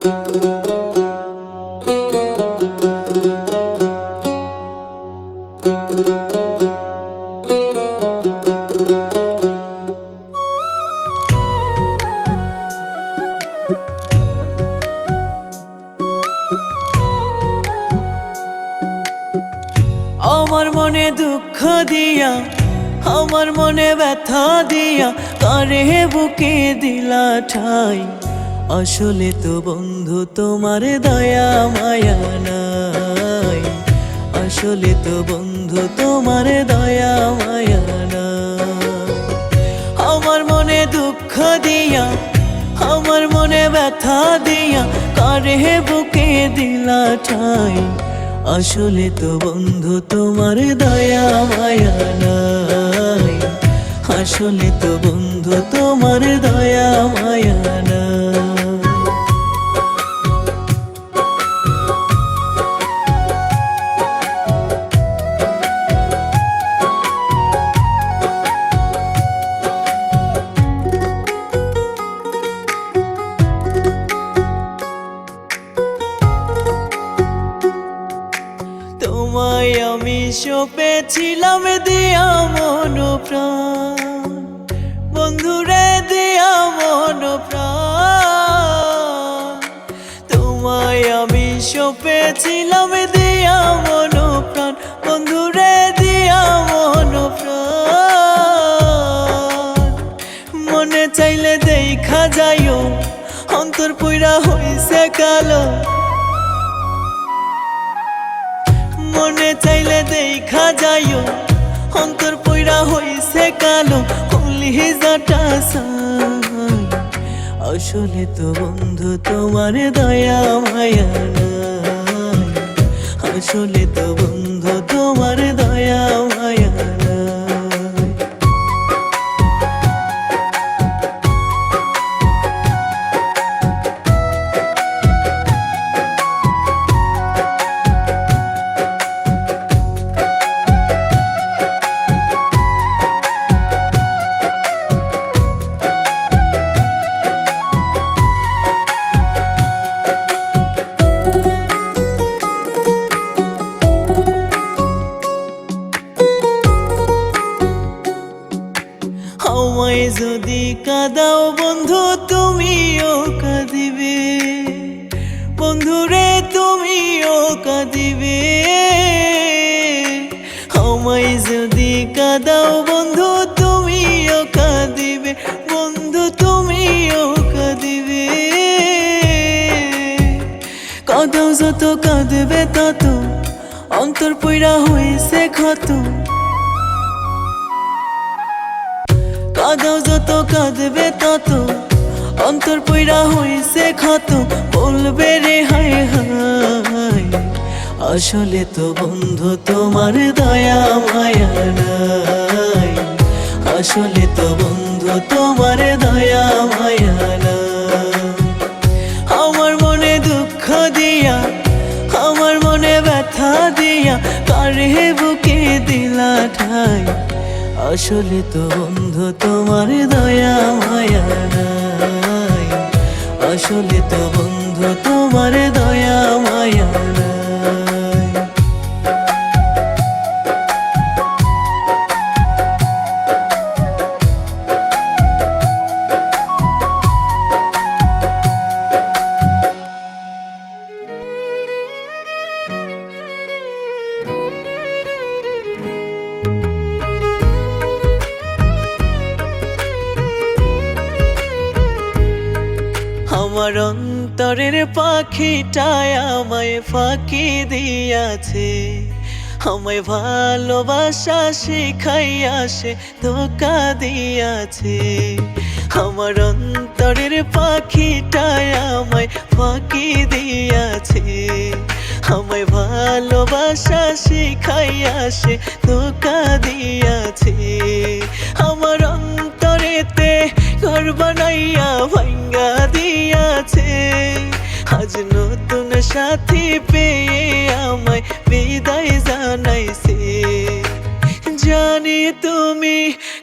আমার মনে দুঃখ দিয়া, আমার মনে ব্যথা দিয়া, কারে বুকে দিলা ঠাই। আসলে তো বন্ধু তোমার দয়া মায়া নাই, আসলে তো বন্ধু তোমার দয়া মায়া নাই। আমার মনে দুঃখ দিয়া, আমার মনে ব্যথা দিয়া, কারে বুকে দিলা ঠাই। আসলে তো বন্ধু তোমার দয়া মায়া নাই, আসলে তো বন্ধু তোমার দয়া মায়া নাই। তোমায় আমি সপেছিলাম দিয়া মন প্রাণ, বন্ধুরে দিয়া মন প্রাণ। তোমায় আমি সপেছিলাম দিয়া মন প্রাণ, বন্ধুরে দিয়া মন প্রাণ। মনে চাইলে দেখা যাইও, অন্তর পুইরা হইছে কালো। মনে চাইলে দেখা যাইও, অন্তর পইরা হইছে কালো, কলিজাটা সাই। আসলে তো বন্ধু তোমার দয়া মায়া নাই, আসলে তো বন্ধু তোমার দয়া মায়া নাই। আমায় যদি কাঁদাও বন্ধু তুমিও কাঁদিবে, বন্ধুরে তুমিও কাঁদিবে। আমায় যদি কাঁদাও বন্ধু তুমিও কাঁদিবে, বন্ধু তুমিও কাঁদিবে। কাঁদাও যত কাঁদবে তত, অন্তর পইরা হইছে ক্ষত। কাঁদাও যত কাঁদবে তত, অন্তর পইরা হইছে ক্ষত। বলবে রে হায় হায়, আসলে তো বন্ধু তোমার দয়া মায়া নাই, আসলে তো বন্ধু তোমার দয়া মায়া নাই। আমার মনে দুঃখ দিয়া, আমার মনে ব্যথা দিয়া, কারে বুকে দিলা ঠাই। আসলে তো বন্ধু তোমার দয়া মায়া নাই, আসলে তো বন্ধু তোমার দয়া মায়া নাই। আমার অন্তরের পাখিটায় আমায় ফাঁকি দিয়াছে, আমায় ভালোবাসা শিখাইয়া সে ধোঁকা দিয়াছে। আমার অন্তরের পাখিটায় আমায় ফাঁকি দিয়াছে, আমায় ভালোবাসা শিখাইয়া সে ধোঁকা দিয়াছে। আমার অন্তরেতে ঘর বানাইয়া ভাঙ্গা দিয়াছে, আজ নতুন সাথী পেয়ে আমায় বিদায় জানাইছে। জানি তুমি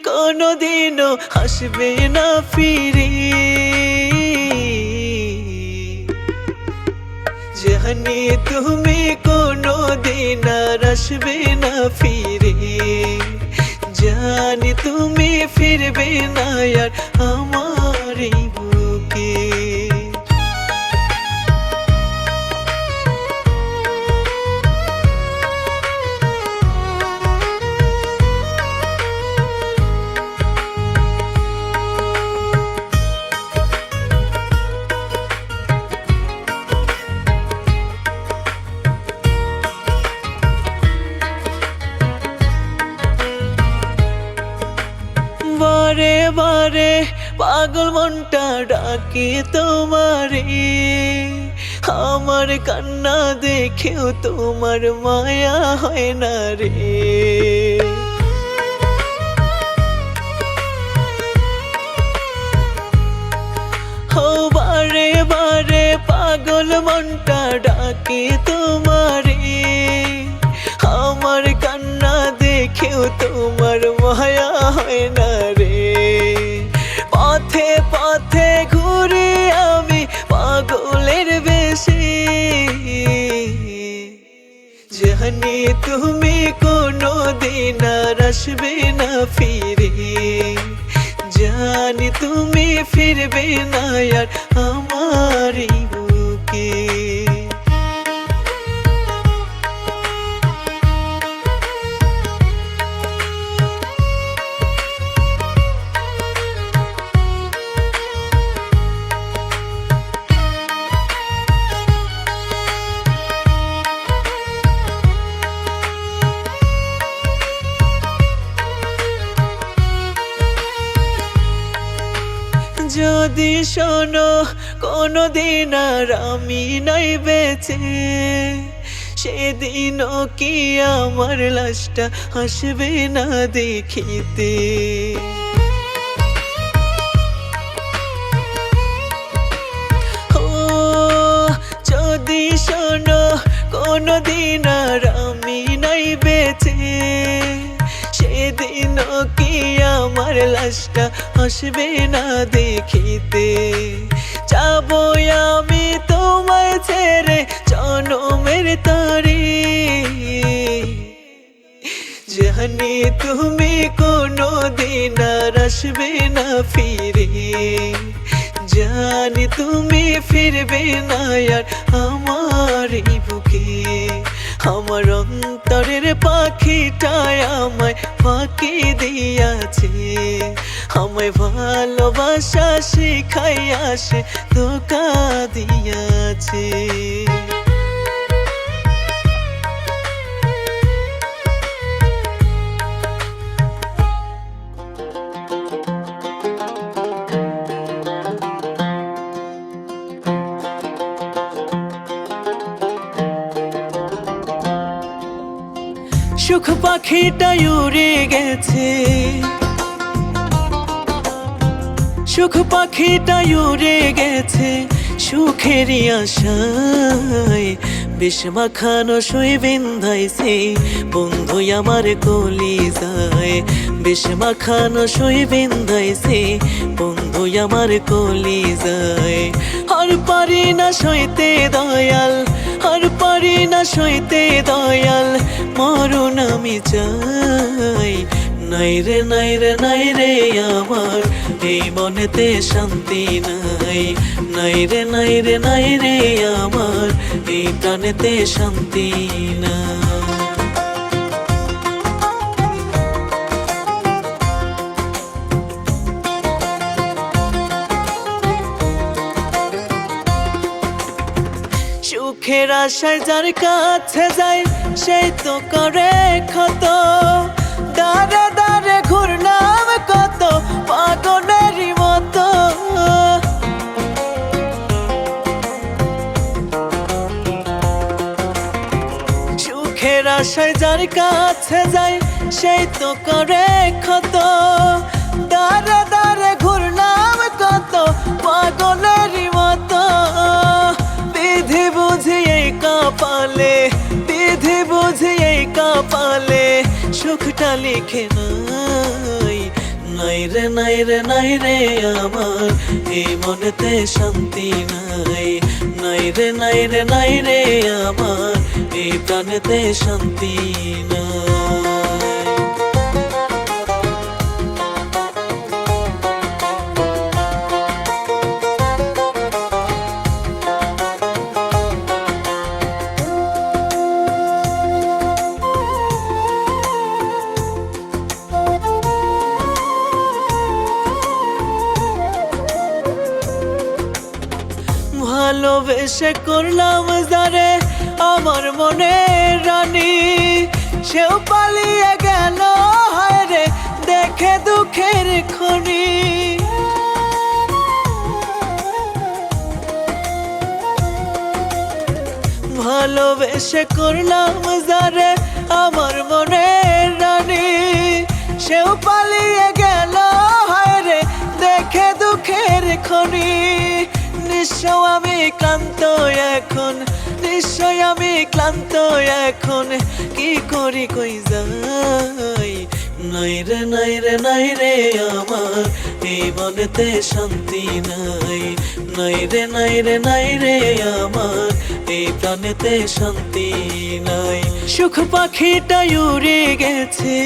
কোনোদিনও আসবে না ফিরে, জানি তুমি কোনো দিন আর আসবে না ফিরে, জানি তুমি ফিরবে না আর আমার এই বুকে। বারে বারে পাগল মনটা ডাকে তোমারে, আমার কান্না দেখেও তোমার মায়া হয় না রে। ও বারে বারে পাগল মনটা ডাকে তোমারে, আমার কান্না দেখেও তোমার মায়া হয় না রে। পথে পথে ঘুরে আমি পাগলের বেশি, জানি তুমি কোনো দিন আর আসবে না ফিরে, জানি তুমি ফিরবে না আর আমার এই বুকে। যদি শোনো কোনো দিন আর আমি নাই বেঁচে, সেদিনও কি আমার লাশটা আসবে না দেখিতে। ও যদি শোনো কোনো দিন আর আমি নাই বেঁচে, সেদিনও কি আমার লাশটা আসবে না দেখিতে। যাবো আমি তোমায় ছেড়ে জনমের তরে, জানি তুমি কোনো দিন আর আসবে না ফিরে, জানি তুমি ফিরবে না আর আমার এই বুকে। আমার অন্তরের পাখিটায় আমায় ফাঁকি দিয়াছে, আমায় ভালোবাসা শিখাইয়া সে ধোঁকা দিয়াছে। সুখ পাখিটা উড়ে গেছে, সুখ পাখিটা উড়ে গেছে সুখেরই আশায়। বিষ মাখানো সই বিন্ধাইছে বন্ধু আমার কলিজায়, বিষ মাখানো সই বিন্ধাইছে বন্ধু আমার কলিজায়। আর পারি না সইতে দয়াল, আর পারি না সইতে দয়াল, মরণ আমি চাই। নাই রে নাই রে নাই রে আমার এই মনেতে শান্তি নাই, নাই রে নাই রে নাই রে আমার এই প্রাণেতে শান্তি নাই। সুখের আশায় যার কাছে যায় সেই তো করে ক্ষত, দাঁড়ে দাঁড়ে ঘুরলাম কত পাগলেরই মতো। সুখের আশায় যার কাছে যায় সেই তো করে ক্ষত, দাঁড়ে দাঁড়ে ঘুরলাম কত পাগলেরই মতো। বিধি বুঝিয়ে কপালে, বিধি বুঝিয়ে কপালে সুখটা লিখে নাই, নাই নাই রে নাই রে আমার এই মনেতে শান্তি নাই। নাই রে নাই রে নাই রে আমার এই প্রাণেতে শান্তি নাই। ভালোবেসে করলাম যারে আমার মনের রানী, সেও পালিয়ে গেল হায় রে দেখে দুঃখের খনি। ভালোবেসে করলাম যারে আমার মনের রানী, সেও পালিয়ে গেল হায় রে দেখে দুঃখের খনি। নিশ্চয় আমি ক্লান্ত এখন, নিশ্চয় আমি ক্লান্ত এখন, কি করি কই যাই। নাই রে নাই রে নাই রে আমার এই মনেতে শান্তি নাই। নাই রে নাই রে নাই রে আমার এই প্রাণেতে শান্তি নাই। সুখ পাখিটা উড়ে গেছে,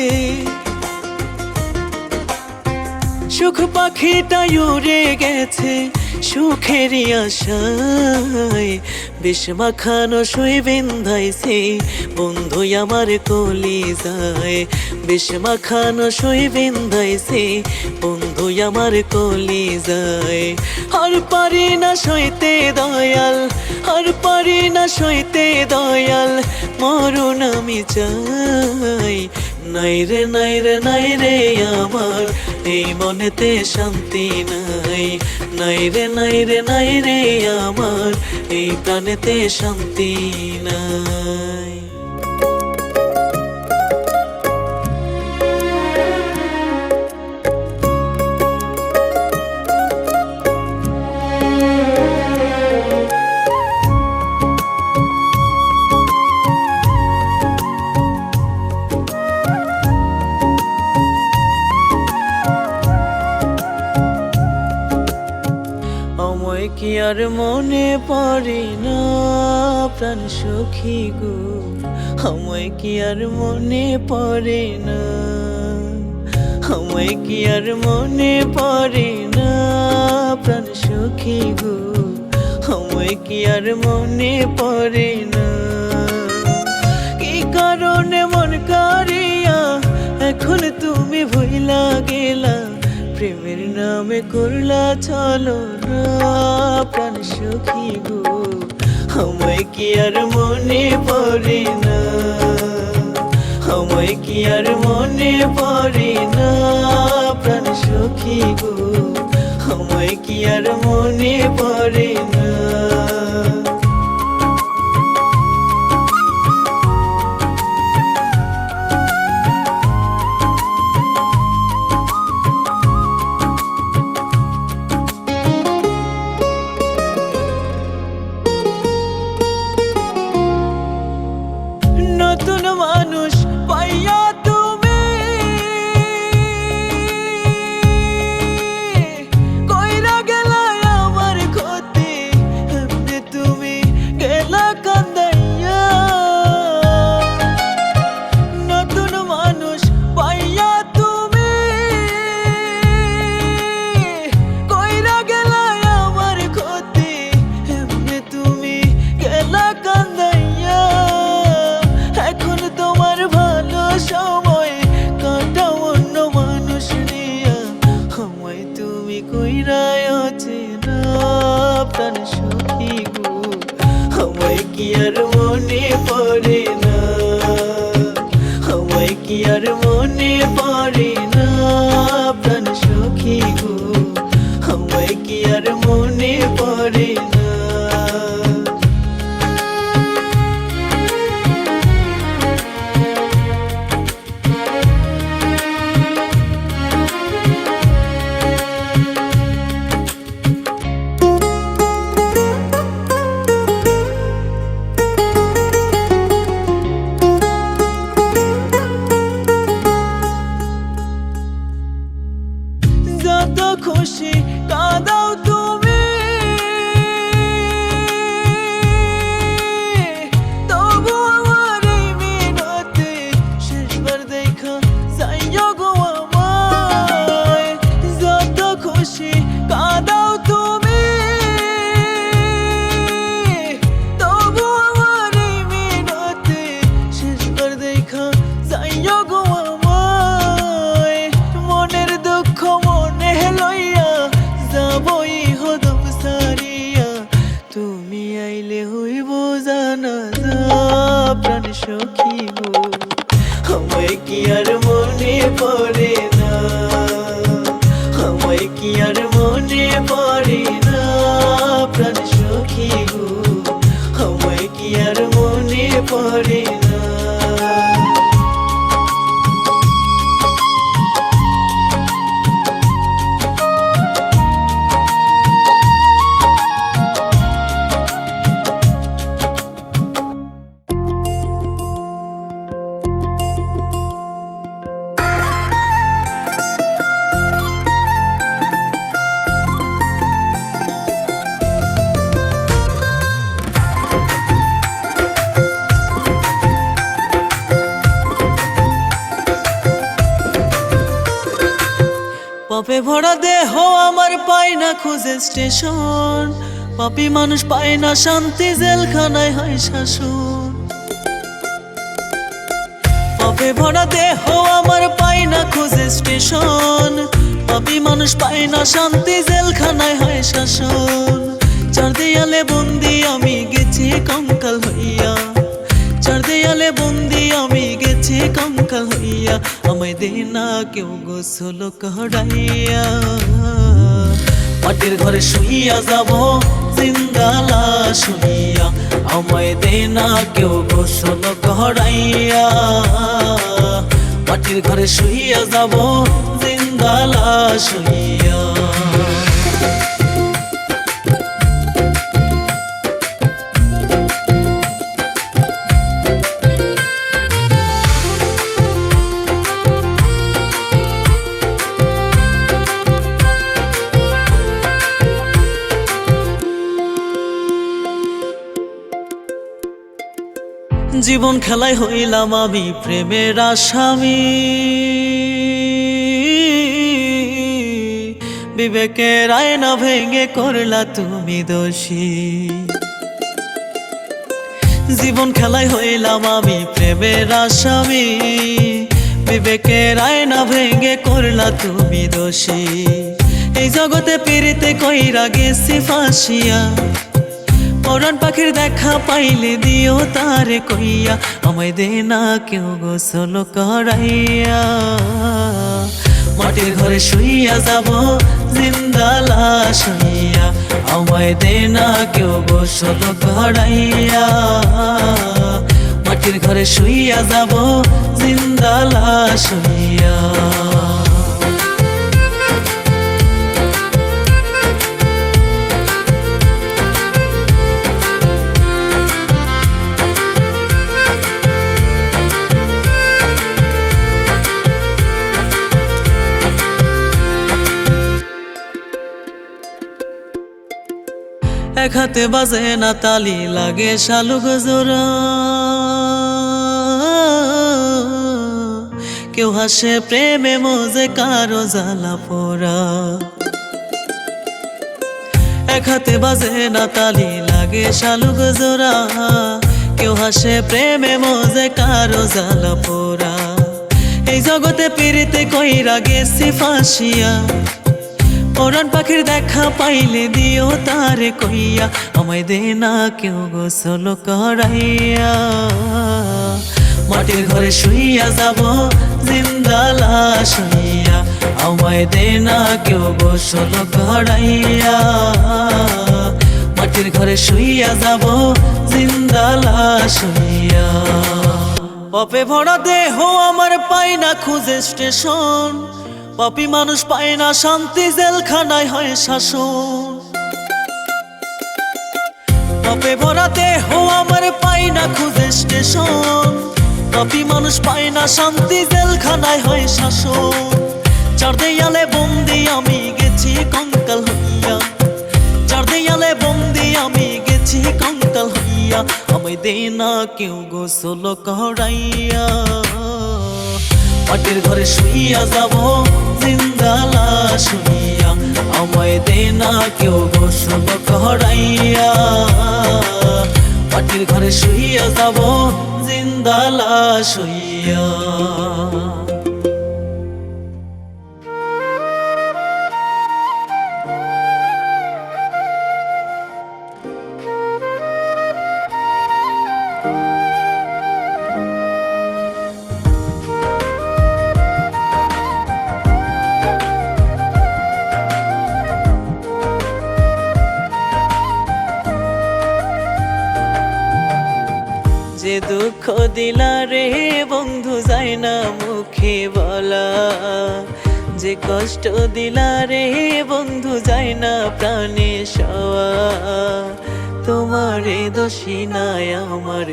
সুখ পাখিটা উড়ে গেছে সুখেরই আশায়। বিষ মাখানো শুই বিন্ধাইছে বন্ধু আমার কলিজায়। বিষ মাখানো শুই বিন্ধাইছে বন্ধু আমার কলিজায়। আর পারি না সইতে দয়াল, আর পারি না সইতে দয়াল, মরণ আমি চাই। নাই রে নাই রে নাই রে আমার এই মনেতে শান্তি নাই। নাই রে নাই রে নাই রে আমার এই প্রাণেতে শান্তি নাই। আমায় কি আর মনে পড়ে না প্রাণ সখী গো, আমায় কি আর মনে পড়ে না। আমায় কি আর মনে পড়ে না প্রাণ সখী গো, আমায় কি আর মনে পড়ে না। কি কারণে মন কারিয়া এখন তুমি ভুইলা গেলা, প্রেমের নামে করলা চলো না প্রাণ সখী গো। আমায় কি আর মনে পড়ে না, আমায় কি আর মনে পড়ে না প্রাণ সখী গো। আমায় কি আর মনে পড়ে না। নতুন মানুষ পাইয়া তুমি কইরা গেলা আমার ক্ষতি, এমনি তুমি গেলা কান্দাইয়া। নতুন মানুষ পাইয়া তুমি কইরা গেলা আমার ক্ষতি, এমনি তুমি গেলা কান্দাইয়া। এখন তোমার ভালো সময় কাটাও অন্য মানুষ নিয়া, আমায় তুমি কইরায় অচেনা প্রাণ সখী গো। আমায় কি আর মনে পড়ে না, আমায় কি আর মনে পড়ে না প্রাণ সখী গো। আমায় কি আর মনে পড়ে না। পাইলে হইব জানাজা প্রাণ সখী গো আমায় কি আর মনে পড়ে না আমায় কি আর মনে পড়ে না প্রাণ সখী গো আমায় কি আর মনে পড়ে না পাপে ভরা দেহ আমার পায় না খুঁজে স্টেশন পাপী মানুষ পায় না শান্তি জেলখানায় হয় শাসন পাপে ভরা দেহ আমার পায় না খুঁজে স্টেশন পাপী মানুষ পায় না শান্তি জেলখানায় হয় শাসন চার দেয়ালে বন্দি আমি গেছি কঙ্কাল হইয়া চার দেয়ালে বন্দি আমি গেছি কঙ্কাল হইয়া আমায় দে না কেউ গোসল করাইয়া মাটির ঘরে শুইয়া যাব জিন্দা লাশ হইয়া আমায় দে না কেউ গোসল করাইয়া মাটির ঘরে শুইয়া যাব জিন্দা লাশ হইয়া জীবন খেলায় হইলাম আমি প্রেমের আসামি বিবেকের আয়না ভেঙে করলা তুমি দোষী জীবন খেলায় হইলাম আমি প্রেমের আসামি বিবেকের আয়না ভেঙে করলা তুমি দোষী এই জগতে পিরিতে কইরা গেছি ফাঁসিয়া পরাণ পাখির দেখা পাইলে দিও তারে কইয়া আমায় দে না কেউ গোসল করাইয়া মাটির ঘরে শুইয়া যাব জিন্দা লাশ হইয়া আমায় দে না কেউ গোসল করাইয়া মাটির ঘরে শুইয়া যাব জিন্দা লাশ হইয়া এক হাতে বাজে না তালি লাগে শালুক জোড়া কেউ হাসে প্রেমে মজে কারো জ্বালা পোড়া এক হাতে বাজে না তালি লাগে শালুক জোড়া কেউ হাসে প্রেমে মজে কারো জ্বালা পোড়া এই জগতে পিরিতে কইরা গেছি ফাঁসিয়া পরাণ পাখির দেখা পাইলে দিও তারে কইয়া আমায় দে না কেউ গোসল করাইয়া মাটির ঘরে শুইয়া যাব জিন্দা লাশ হইয়া আমায় দে না কেউ গোসল করাইয়া মাটির ঘরে শুইয়া যাব জিন্দা লাশ হইয়া পাপে ভরা দেহ আমার পায় না খুঁজে স্টেশন পাপী মানুষ পায় না শান্তি জেলখানায় হয় শাসন পাপে ভরা দেহ আমার পায় না খুঁজে স্টেশন পাপী মানুষ পায় না শান্তি জেলখানায় হয় শাসন চার দেয়ালে বন্দি আমি গেছি কঙ্কাল হইয়া চার দেয়ালে বন্দি আমি গেছি কঙ্কাল হইয়া আমায় দে না কেউ গোসল করাইয়া মাটির ঘরে শুইয়া যাব জিন্দা লাশ হইয়া আমায় দে না কেউ গোসল করাইয়া মাটির ঘরে শুইয়া যাব জিন্দা লাশ হইয়া। যে দুঃখ দিলা রে বন্ধু যায় না মুখে বলা, যে কষ্ট দিলা রে বন্ধু যায় না প্রাণে সওয়া। তোমারে দোষী নাই আমার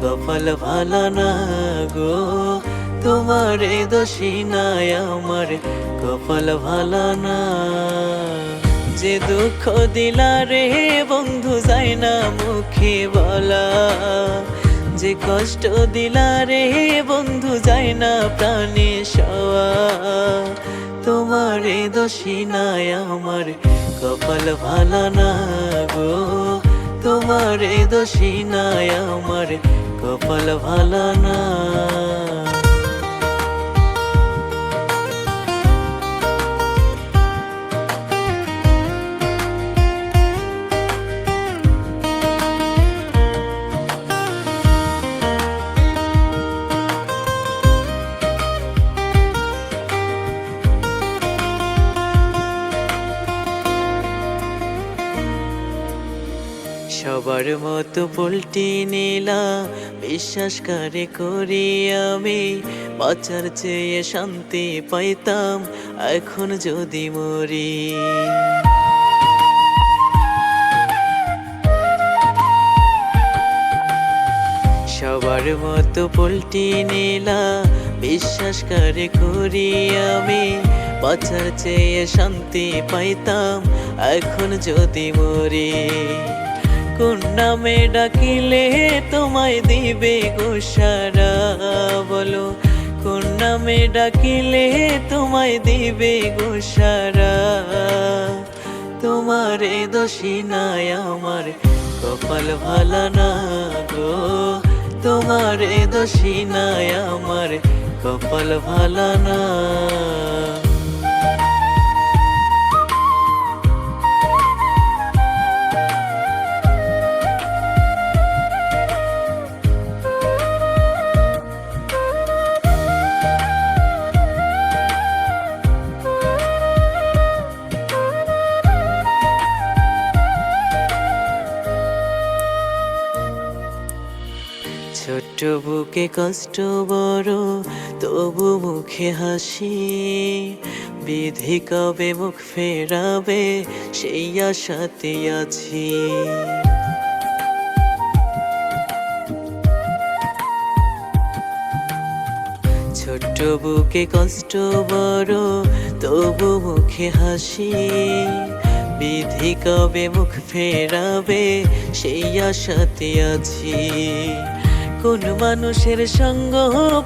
কপাল ভালা না গো, তোমারে দোষী নাই আমার কপাল ভালা না। যে দুঃখ দিলা রে বন্ধু যায় না মুখে বলা, যে কষ্ট দিলা রে বন্ধু যায় না প্রাণে সওয়া। তোমারে দোষী নাই আমার কপাল ভালা না গো, তোমারে দোষী নাই আমার কপাল ভালা না। সবার মতো পল্টি নিলা বিশ্বাস করে করি আমি, বাঁচার চেয়ে শান্তি পাইতাম এখন যদি মরি। সবার মতো পল্টি নিলা বিশ্বাস করে করি আমি, বাঁচার চেয়ে শান্তি পাইতাম এখন যদি মরি। কোন নামে ডাকিলে তোমায় দিবে গো সারা বলো, কোন নামে ডাকিলে তোমায় দিবে গো সারা। তোমারে দোষী নাই আমার কপাল ভালা না গো, তোমারে দোষী নাই আমার কপাল ভালা না। ছোট্ট বুকে কষ্ট বড় তবু মুখে হাসি, বিধি কবে মুখ ফেরাবে সেই আশাতে আছি। ছোট্ট বুকে কষ্ট বড় তবু মুখে হাসি, বিধি কবে মুখ ফেরাবে সেই আশাতে আছি। কোন মানুষের সঙ্গ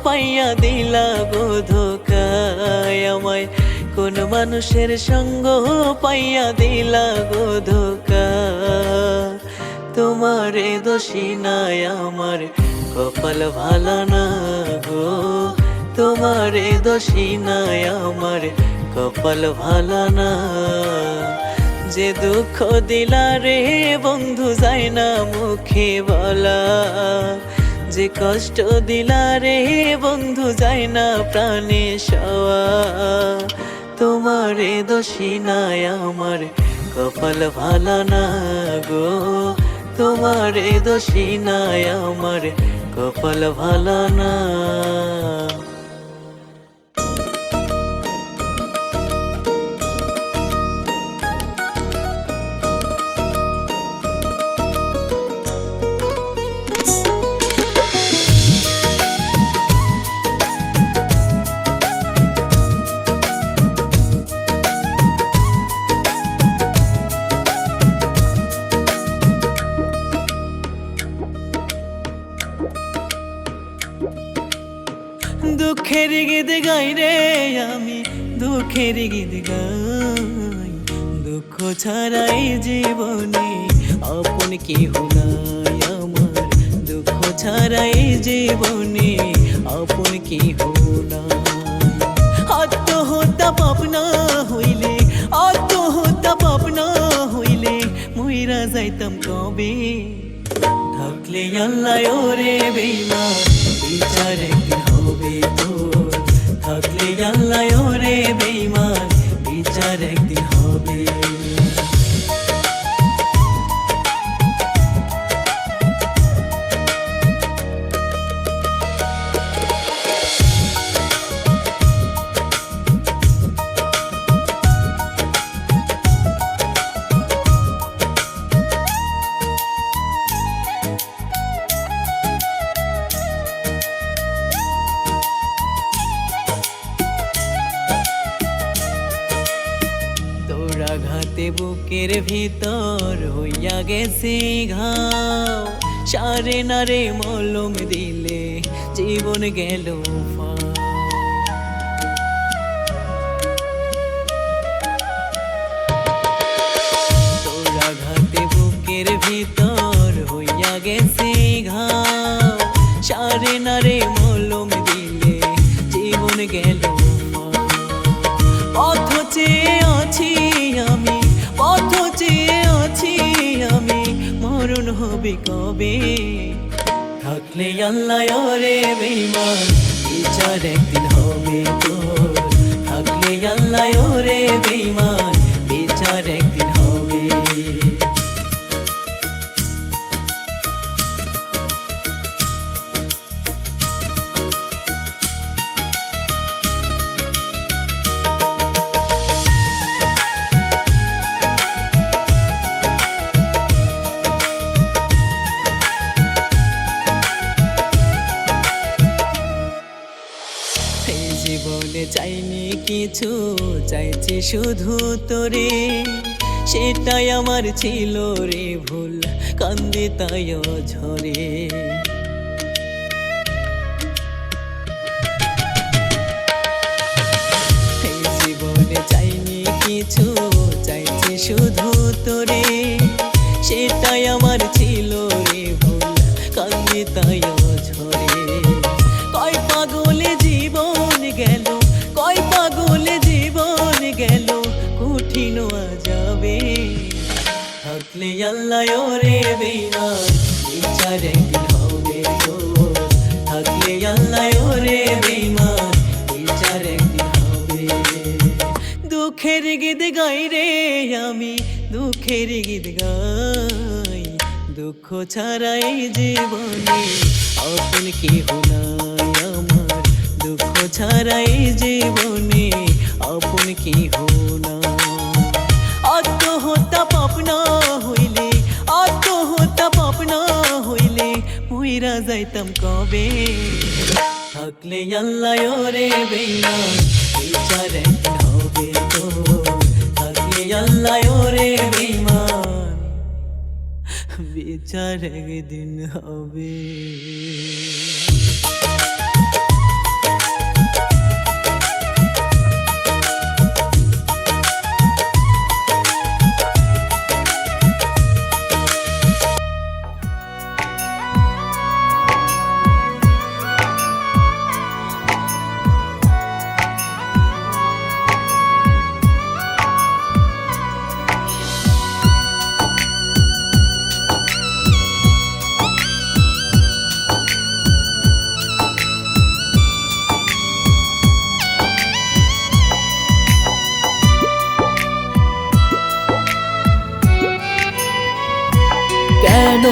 পাইয়া দিলা গো ধোকায় আমায়, কোন মানুষের সঙ্গ পাইয়া দিলা গো ধোকা। তোমারে দোষী নাই আমার কপাল ভালা না গো, তোমারে দোষী নাই আমার কপাল ভালা না। যে দুঃখ দিলা রে বন্ধু যায় না মুখে বলা, যে কষ্ট দিলা রে বন্ধু যায় না প্রাণে সওয়া। তোমারে দোষী নাই আমার কপাল ভালা না গো, তোমারে দোষী নাই আমার কপাল ভালা না। দুঃখের গীত গাই রে আমি, দুঃখের গীত গাই। দুঃখ ছাড়াই জীবনে আপন কেহ নাই আমার, দুঃখ ছাড়াই জীবনে আপন কেহ নাই। আত্মহত্যা পাপ না হইলে, আত্মহত্যা পাপ না হইলে মইরা যাইতাম কবে। থাকলে আল্লাহ ওরে বেঈমান বিচার একদিন হবে তোর, থাকলে আল্লাহ ওরে বেঈমান বিচার একদিন হবে। বুকের ভিতর হইয়া গেছি ঘাও, সারে নারে মলম দিলে জীবন গেল ফাও। তোর আঘাতে বুকের ভিতর হইয়া গেছি ঘাও, সারে নারে মলম দিলে জীবন গেল ফাও। পথ চেয়ে আছি আমি, পথ চেয়ে আছি আমি, মরণ হবে কবে? থাকলে আল্লাহ ওরে বেঈমান, বিচার একদিন হবে তোর। থাকলে আল্লাহ ওরে বেঈমান, বিচার একদিন হবে। জীবনে চাইনি কিছু, চাইছি শুধু তোরে, সেটাই আমার ছিল রে ভুল, কান্দি তাই ঝরে। জীবনে চাইনি কিছু, চাইছি শুধু তোরে, সেটাই আমার ছিল রে ভুল, কান্দি তাই ঝরে। কয় পাগলে জীবন গেল, কয় পাগলে জীবন গেল, কঠিন যাবে। থাকলে আল্লাহ ওরে বেঈমান, বিচার একদিন হবে তোর। থাকলে আল্লাহ ওরে বেঈমান, বিচার একদিন হবে। দুঃখের গীত গাই রে আমি, দুঃখের গীত গাই, দুঃখ ছাড়া এই জীবনে আপন কেহ নাই আমার। দুঃখ ছাড়া এই জীবনে আপন কেহ নাই। আত্মহত্যা পাপ না হইলে, আত্মহত্যা পাপ না হইলে, মইরা যাইতাম কবে। থাকলে আল্লাহ ওরে বেঈমান, বিচার একদিন হবে তোর। থাকলে আল্লাহ ওরে বেঈমান, বিচার একদিন হবে। কেন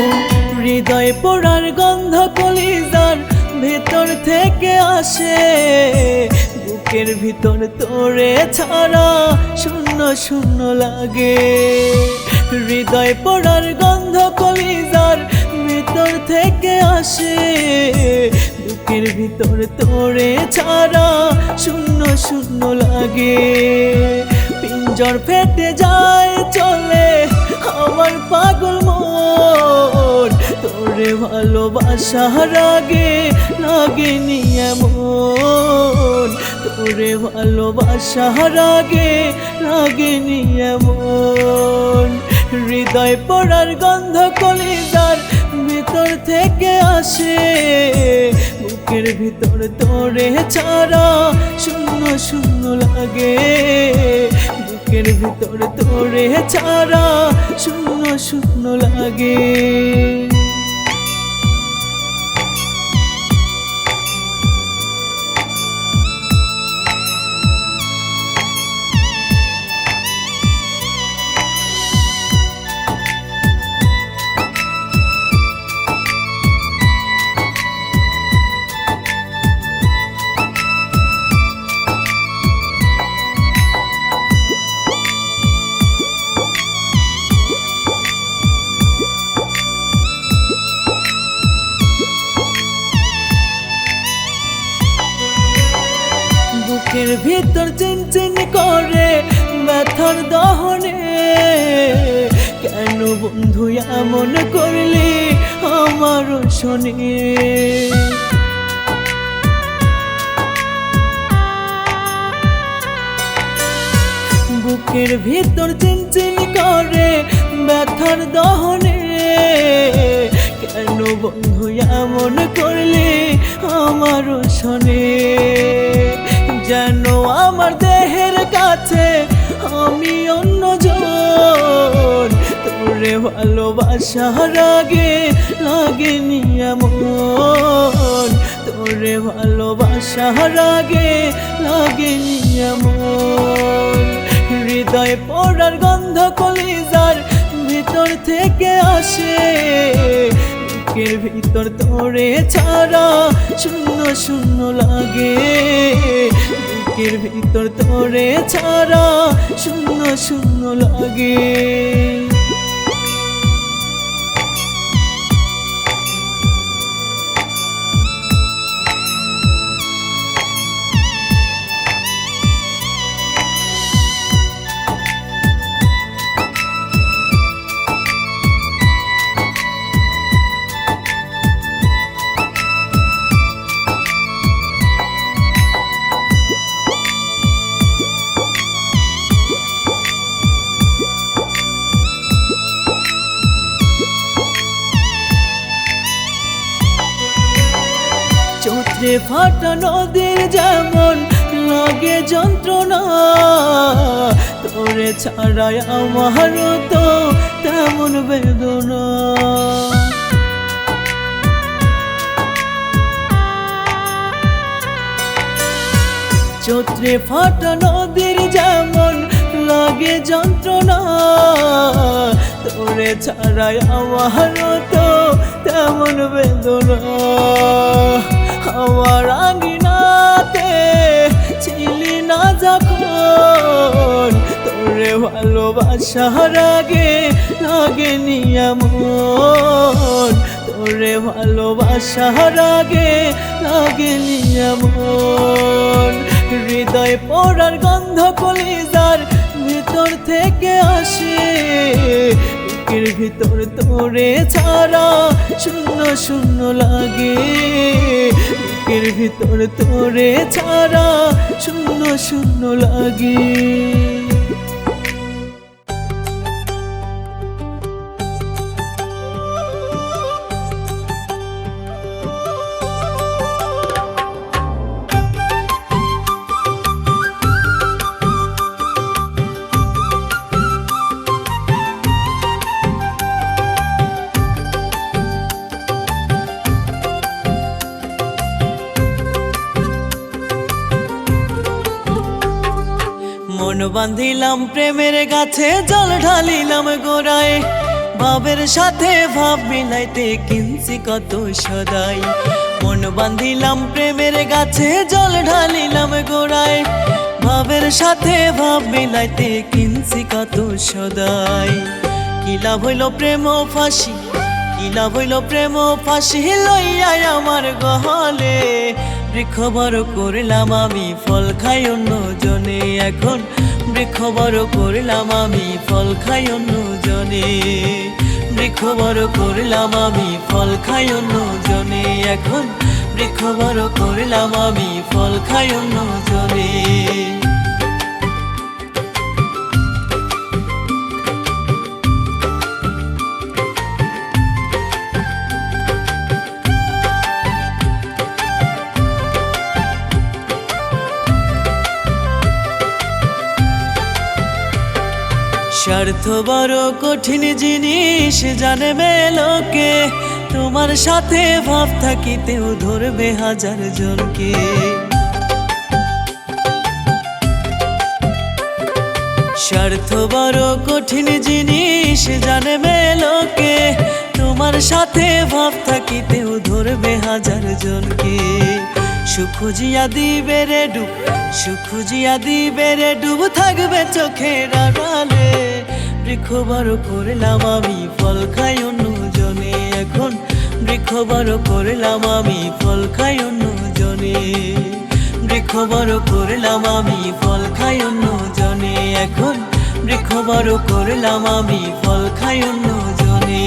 হৃদয় পোড়ার গন্ধ কলিজার ভেতর থেকে আসে, বুকের ভিতর তোরে ছাড়া শূন্য শূন্য লাগে। হৃদয় পোড়ার গন্ধ কলিজার ভেতর থেকে আসে, বুকের ভিতর তোরে ছাড়া শূন্য শূন্য লাগে। পিঞ্জর ফেটে যায় চলে আমার পাগল মন, তোরে ভালোবাসার আগে লাগেনি এমন। তোরে ভালোবাসার আগে লাগেনি এমন। হৃদয় পোড়ার গন্ধ কলিজার ভিতর থেকে আসে, বুকের ভিতর তোরে ছাড়া শূন্য শূন্য লাগে। বুকের ভিতর তোরে ছাড়া শূন্য শূন্য লাগে। বুকের ভিতর চিনচিন করে ব্যথার দহনে, কেন বন্ধু এমন করলি আমার শোনে। বুকের ভিতর চিনচিন করে ব্যথার দহনে, কেন বন্ধু এমন করলি আমার শোনে। যেন আমার দেহের কাছে আমি অন্যজন, তোরে ভালোবাসার আগে লাগেনি এমন, তোরে ভালোবাসার আগে লাগেনি এমন। হৃদয় পড়ার গন্ধ কলিজার ভিতর থেকে আসে, বুকের ভিতর তোরে ছাড়া শূন্য শূন্য লাগে, বুকের ভিতর তোরে ছাড়া শূন্য শূন্য লাগে। চোখে ফাটা নদীর যেমন লাগে যন্ত্রণা, তোরে ছাড়াই আমার তো তেমন বেদনা। চোখে ফাটা নদীর যেমন লাগে যন্ত্রণা, তোরে ছাড়াই আমার তো তেমন বেদনা। আমার আঙ্গিনাতে ছিলি না যখন, তোরে ভালোবাসার আগে লাগেনি এমন, তোরে ভালোবাসার আগে লাগেনি এমন। হৃদয় পড়ার গন্ধ কলিজার ভিতর থেকে আসে, বুকের ভিতর তোরে ছাড়া শূন্য শূন্য লাগে, বুকের ভিতর তোরে ছাড়া শূন্য শূন্য লাগে। মন বাঁধিলাম প্রেমের গাছে, জল ঢালিলাম গোড়ায়, ভাবের সাথে ভাব মিলাইতে কিনছি কত সদাই। মন বাঁধিলাম প্রেমের গাছে, জল ঢালিলাম গোড়ায়, ভাবের সাথে ভাব মিলাইতে কিনছি কত সদাই। কি লাভ হইল প্রেম ফাঁসি, কি লাভ হইল প্রেম ফাঁসি লইয়া আমার গহলে। বৃক্ষ বড় করলাম আমি, ফল খাই অন্য জনে, এখন বৃক্ষ বড় করলাম আমি, ফল খাই অন্য জনে। বৃক্ষ বড় করলাম আমি, ফল খাই অন্য জনে, এখন বৃক্ষ বড় করলাম আমি, ফল খাই অন্য জনে। স্বার্থ বড় কঠিন জিনিস জানে মেলোকে, তোমার সাথে ভাব থাকিতেও ধরবে হাজার জনকে। স্বার্থ বড় কঠিন জিনিস জানে মেলোকে, তোমার সাথে ভাব থাকিতেও ধরবে হাজার জনকে। সুখ খুঁজিয়া দিবে রে ডুব, সুখ খুঁজিয়া দিবে রে ডুব, থাকবে চোখের আড়ালে। বৃক্ষ বড় করলাম আমি, ফল খাই অন্য জনে, এখন বৃক্ষ বড় করলাম আমি, ফল খাই অন্য জনে। বৃক্ষ বড় করলাম আমি, ফল খাই অন্য জনে, এখন বৃক্ষ বড় করলাম আমি, ফল খাই অন্যজনে।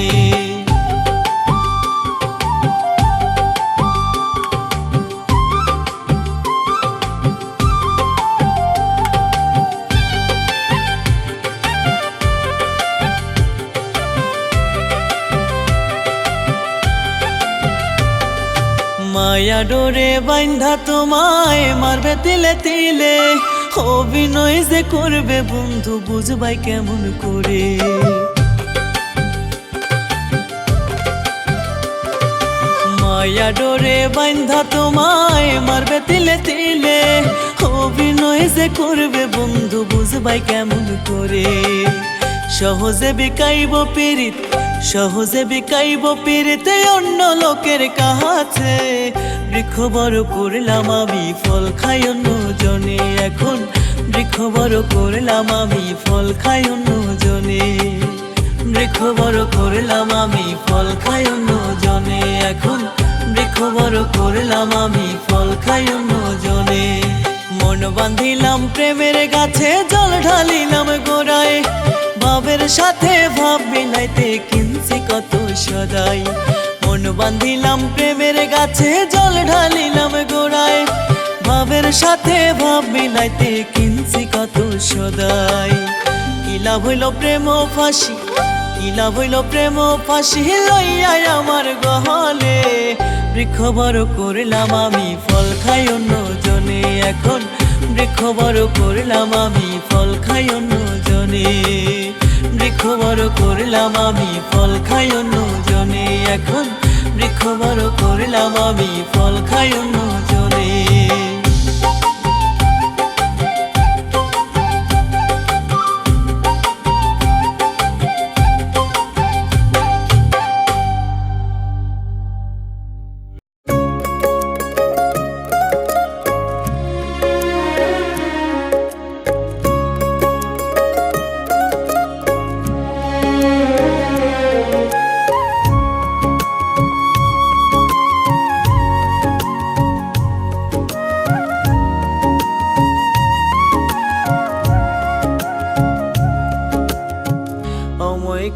মায়া ডোরে বাইন্ধা তোমায় মারবে তিলে তিলে, অভিনয় যে করবে বন্ধু বুঝবাই কেমন করে। মায়া ডোরে বাইন্ধা তোমায় মারবে তিলে তিলে, অভিনয় যে করবে বন্ধু বুঝবাই কেমন করে। সহজে বিকাইব পীড়িত, সহজে বিকাইব পীড়িতে অন্য লোকের কাছে। বৃক্ষ বড় করলাম আমি, ফল খাই অন্যজনে। এখন বৃক্ষ বড় করলাম আমি, ফল খাই অন্যজনে। বৃক্ষ বড় করলাম আমি, ফল খাই অন্যজনে। এখন বৃক্ষ বড় করলাম আমি, ফল খাই অন্যজনে। মন বাঁধিলাম প্রেমের গাছে, জল ঢালিলাম গোড়ায়। ভাবের সাথে ভাব মিলাইতে কিনছি কত সদাই। মন বাঁধিলাম প্রেমের গাছে, জল ঢালিলাম গোড়ায়। ভাবের সাথে ভাব মিলাইতে কিনছি কত সদাই। কি লাভ হইল প্রেম ফাঁসি, কি লাভ হইল প্রেম ফাঁসি লইয়াই আমার গহলে। বৃক্ষ বড় করলাম আমি, ফল খাই অন্যজনে। এখন বৃক্ষ বড় করলাম আমি, ফল খাই অন্যজনে। বৃক্ষ বড় করলাম আমি, ফল খাই অন্যজনে। এখন বৃক্ষ বড় করলাম আমি, ফল খাই অন্যজনে।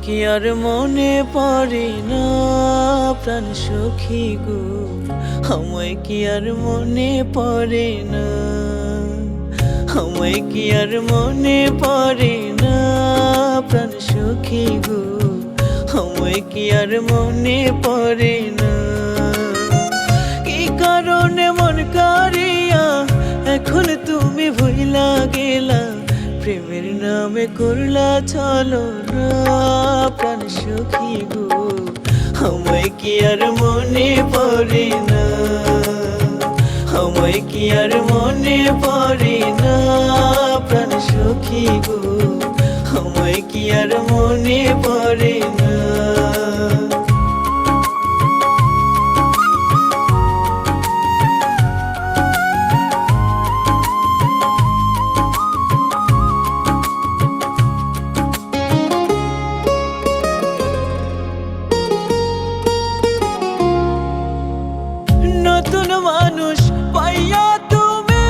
কি আর মনে পড়ে না প্রাণ সখী গো, আমায় কি আর মনে পড়ে না। আমায় কি আর মনে পড়ে না প্রাণ সখী গো, আমায় কি আর মনে পড়ে না। কি কারণে মন কারিয়া এখন তুমি ভুইলা গেলা, প্রেমের নামে করলা চলো না প্রাণ সখী গো, আমায় কি আর মনে পড়ে না। আমায় কি আর মনে পড়ে না প্রাণ সখী গো, আমায় কি আর মনে পড়ে না। নতুন মানুষ পাইয়া তুমি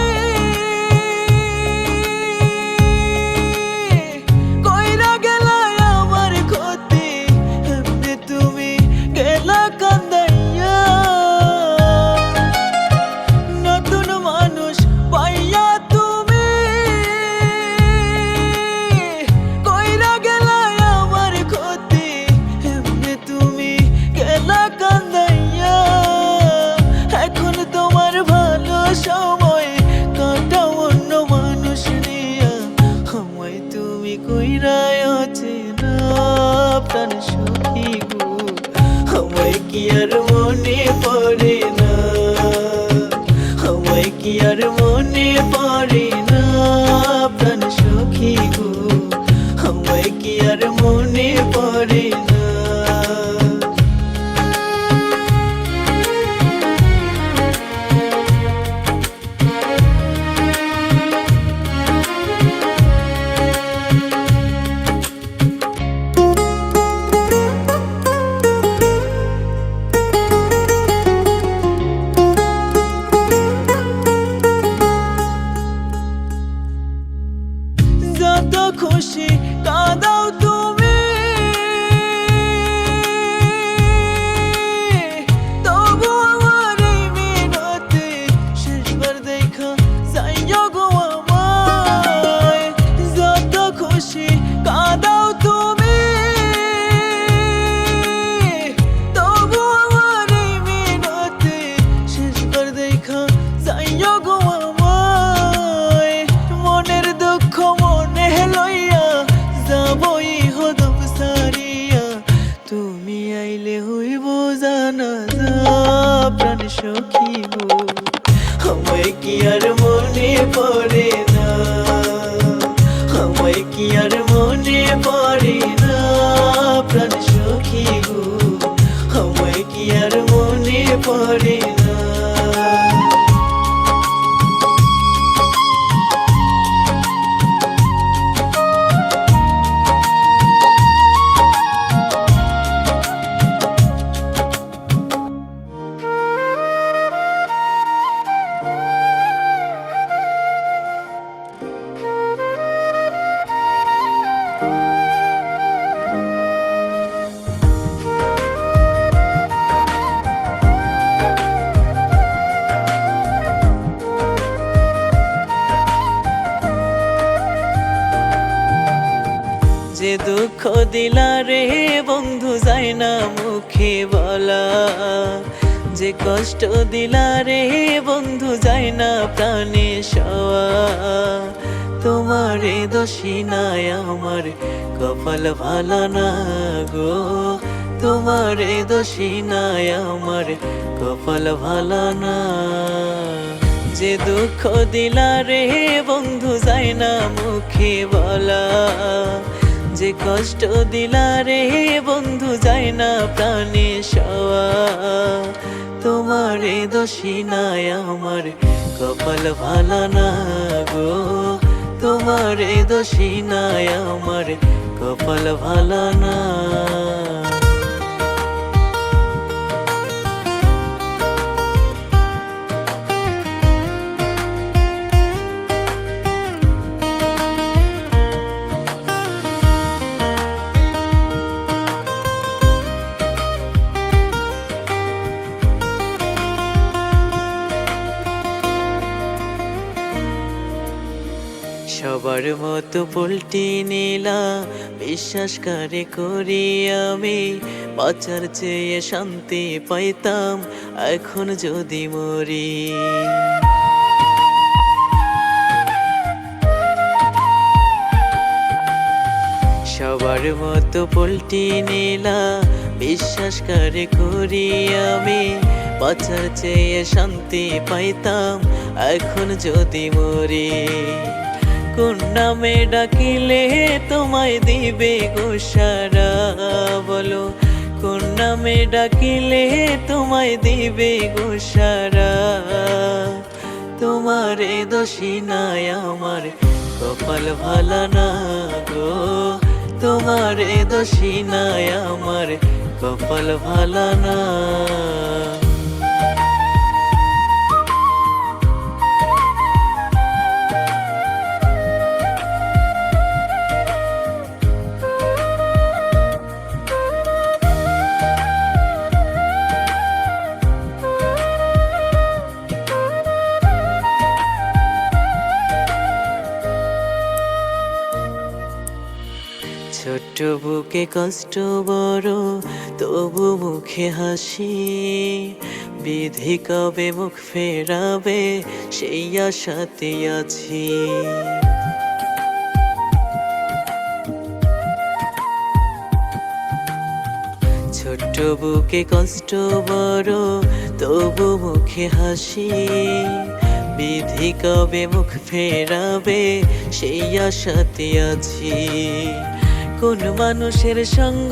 কইরা গেলা আমার ক্ষতি, এমনি তুমি গেলা কান্দাইয়া। নতুন মানুষ পাইয়া তুমি কইরা গেলা আমার ক্ষতি, এমনি তুমি গেলা কান্দাইয়া। এখন তোমার ভালো সময় কাটাও অন্য মানুষ নিয়া, আমায় তুমি কইরায় অচেনা প্রাণ সখী গো, আমায় কি আর মনে পড়ে না। আমায় কি আর মনে পড়ে না প্রাণ সখী গো, আমায় কি আর মনে পড়ে না। সখী গো, আমায় কি আর মনে পড়ে না, আমায় কি আর মনে পড়ে না প্রাণ সখী গো, আমায় কি আর মনে পড়ে না। যে দুঃখ দিলা রে বন্ধু যায় না মুখে বলা, যে কষ্ট দিলা রে বন্ধু যায় না প্রাণে সওয়া, তোমারে দোষী নাই আমার কপাল ভালা না গো, তোমারে দোষী নাই আমার কপাল ভালা না। যে দুঃখ দিলা রে বন্ধু যায় না মুখে বলা, যে কষ্ট দিলা রে বন্ধু যায় না প্রাণে সওয়া, তোমারে দোষী নাই আমার কপাল ভালা না গো, তোমারে দোষী নাই আমার কপাল ভালা না। সবার মতো পল্টি নিলা বিশ্বাস করে করি আমি, বাঁচার চেয়ে শান্তি পাইতাম এখন যদি মরি। সবার মতো পল্টি নিলা বিশ্বাস করে করি আমি, বাঁচার চেয়ে শান্তি পাইতাম এখন যদি মরি। কোন নামে ডাকিলে তোমায় দিবে গো সারা বলো, কোন নামে ডাকিলে তোমায় দিবে গো সারা, তোমারে দোষী নাই আমার কপাল ভালা না গো, তোমারে দোষী নাই আমার কপাল ভালা না। ছোট্ট বুকে কষ্ট বড় তবু মুখে হাসি, বিধি কবে মুখ ফেরাবে সেই আশাতে আছি। ছোট্ট বুকে কষ্ট বড় তবু মুখে হাসি, বিধি কবে মুখ ফেরাবে সেই আশাতে আছি। কোন মানুষের সঙ্গ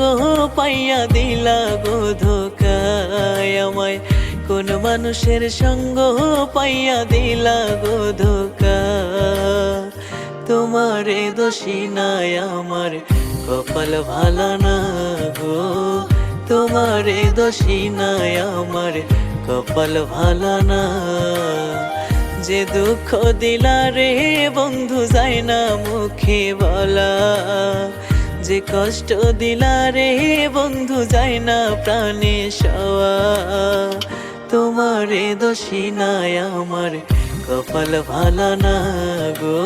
পাইয়া দিলা গো ধোকায় আমায়, কোন মানুষের সঙ্গ পাইয়া দিলা গো ধোকা, তোমারে দোষী নাই আমার কপাল ভালা না গো, তোমারে দোষী নাই আমার কপাল ভালা না। যে দুঃখ দিলা রে বন্ধু যায় না মুখে বলা, যে কষ্ট দিলা রে বন্ধু যায় না প্রাণে সওয়া, তোমারে দোষী নাই আমার কপাল ভালা না গো,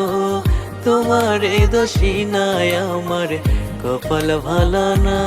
তোমারে দোষী নাই আমার কপাল ভালা না।